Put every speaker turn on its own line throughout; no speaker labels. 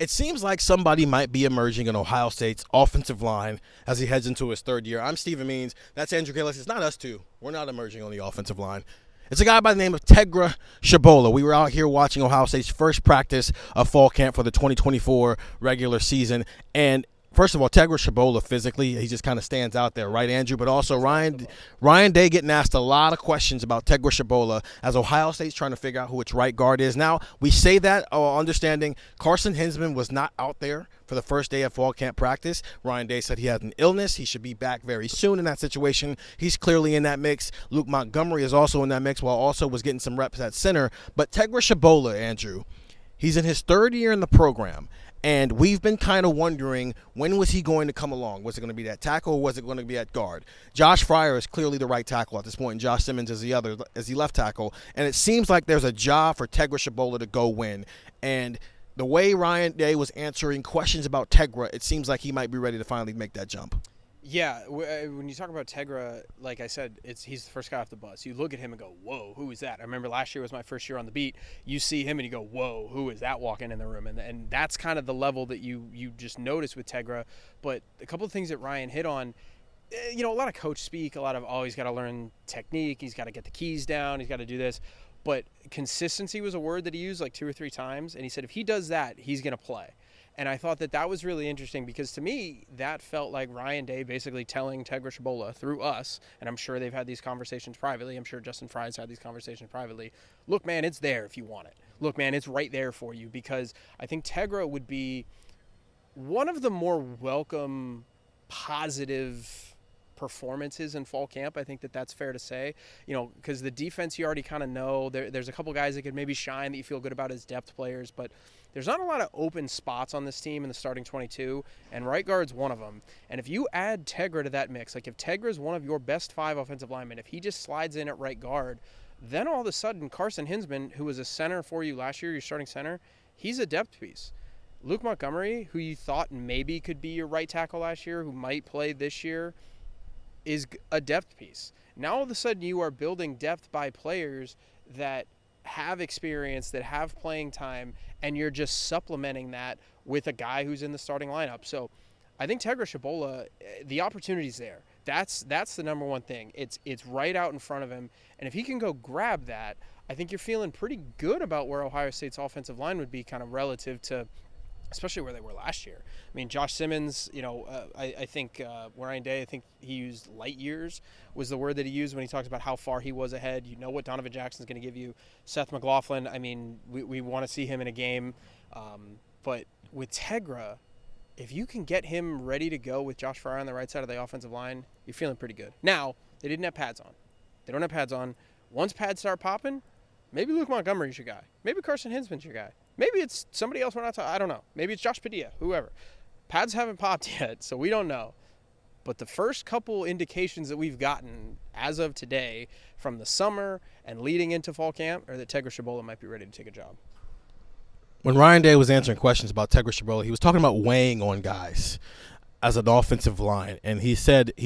It seems like somebody might be emerging in Ohio State's offensive line as he heads into his third year. I'm Stephen Means. That's Andrew Gillis. It's not us two. We're not emerging on the offensive line. It's a guy by the name of Tegra Shabola. We were out here watching Ohio State's first practice of fall camp for the 2024 regular season. And first of all, Tegra Shabola physically, he just kind of stands out there, right, Andrew? But also Ryan Day getting asked a lot of questions about Tegra Shabola as Ohio State's trying to figure out who its right guard is. Now, we say that understanding Carson Hinsman was not out there for the first day of fall camp practice. Ryan Day said he had an illness. He should be back very soon in that situation. He's clearly in that mix. Luke Montgomery is also in that mix, while also was getting some reps at center. But Tegra Shabola, Andrew, he's in his third year in the program. And we've been kind of wondering, when was he going to come along? Was it going to be at tackle or was it going to be at guard? Josh Fryer is clearly the right tackle at this point, and Josh Simmons is the left tackle. And it seems like there's a job for Tegra Shabola to go win. And the way Ryan Day was answering questions about Tegra, it seems like he might be ready to finally make that jump.
Yeah, when you talk about Tegra, like I said, he's the first guy off the bus. You look at him and go, whoa, who is that? I remember last year was my first year on the beat. You see him and you go, whoa, who is that walking in the room? And that's kind of the level that you just notice with Tegra. But a couple of things that Ryan hit on, a lot of coach speak, a lot of, he's got to learn technique, he's got to get the keys down, he's got to do this. But consistency was a word that he used like 2 or 3 times. And he said if he does that, he's going to play. And I thought that was really interesting because to me, that felt like Ryan Day basically telling Tegra Shabola through us, and I'm sure they've had these conversations privately. I'm sure Justin Fry's had these conversations privately. Look, man, it's there if you want it. Look, man, it's right there for you, because I think Tegra would be one of the more welcome, positive performances in fall camp. I think that's fair to say, because the defense you already kind of know. There's a couple guys that could maybe shine that you feel good about as depth players, but there's not a lot of open spots on this team in the starting 22, and right guard's one of them. And if you add Tegra to that mix, like if Tegra is one of your best 5 offensive linemen, if he just slides in at right guard, then all of a sudden Carson Hinsman, who was a center for you last year, your starting center, he's a depth piece. Luke Montgomery, who you thought maybe could be your right tackle last year, who might play this year, is a depth piece. Now all of a sudden you are building depth by players that have experience, that have playing time, and you're just supplementing that with a guy who's in the starting lineup. So I think Tegra Shabola, the opportunity's there. That's the number one thing. It's right out in front of him. And if he can go grab that, I think you're feeling pretty good about where Ohio State's offensive line would be kind of relative to especially where they were last year. I mean, Josh Simmons, I think Ryan Day, I think he used light years was the word that he used when he talked about how far he was ahead. You know what Donovan Jackson's going to give you. Seth McLaughlin, I mean, we want to see him in a game. But with Tegra, if you can get him ready to go with Josh Fryer on the right side of the offensive line, you're feeling pretty good. Now, they didn't have pads on. They don't have pads on. Once pads start popping, maybe Luke Montgomery's your guy. Maybe Carson Hinsman's your guy. Maybe it's somebody else we're not talking. I don't know. Maybe it's Josh Padilla, whoever. Pads haven't popped yet, so we don't know. But the first couple indications that we've gotten as of today from the summer and leading into fall camp are that Tegra Shabola might be ready to take a job.
When Ryan Day was answering questions about Tegra Shabola, he was talking about weighing on guys as an offensive line. And he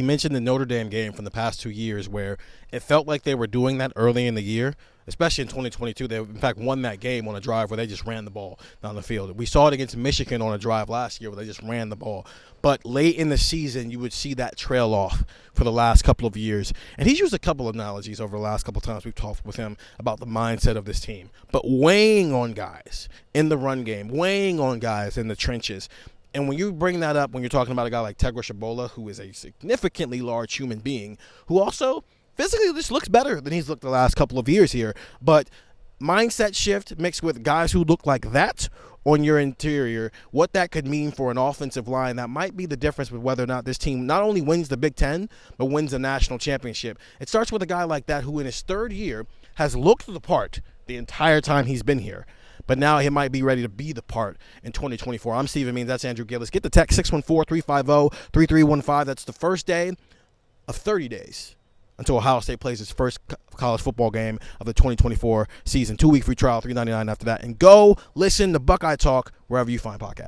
mentioned the Notre Dame game from the past 2 years where it felt like they were doing that early in the year, especially in 2022. They, in fact, won that game on a drive where they just ran the ball down the field. We saw it against Michigan on a drive last year where they just ran the ball. But late in the season, you would see that trail off for the last couple of years. And he's used a couple of analogies over the last couple of times we've talked with him about the mindset of this team. But weighing on guys in the run game, weighing on guys in the trenches. And when you bring that up, when you're talking about a guy like Tegra Shabola, who is a significantly large human being, who also physically just looks better than he's looked the last couple of years here, but mindset shift mixed with guys who look like that on your interior, what that could mean for an offensive line, that might be the difference with whether or not this team not only wins the Big Ten, but wins a national championship. It starts with a guy like that who in his third year has looked the part the entire time he's been here. But now he might be ready to be the part in 2024. I'm Stephen Means. That's Andrew Gillis. Get the text 614-350-3315. That's the first day of 30 days until Ohio State plays its first college football game of the 2024 season. 2-week free trial, $3.99 after that. And go listen to Buckeye Talk wherever you find podcasts.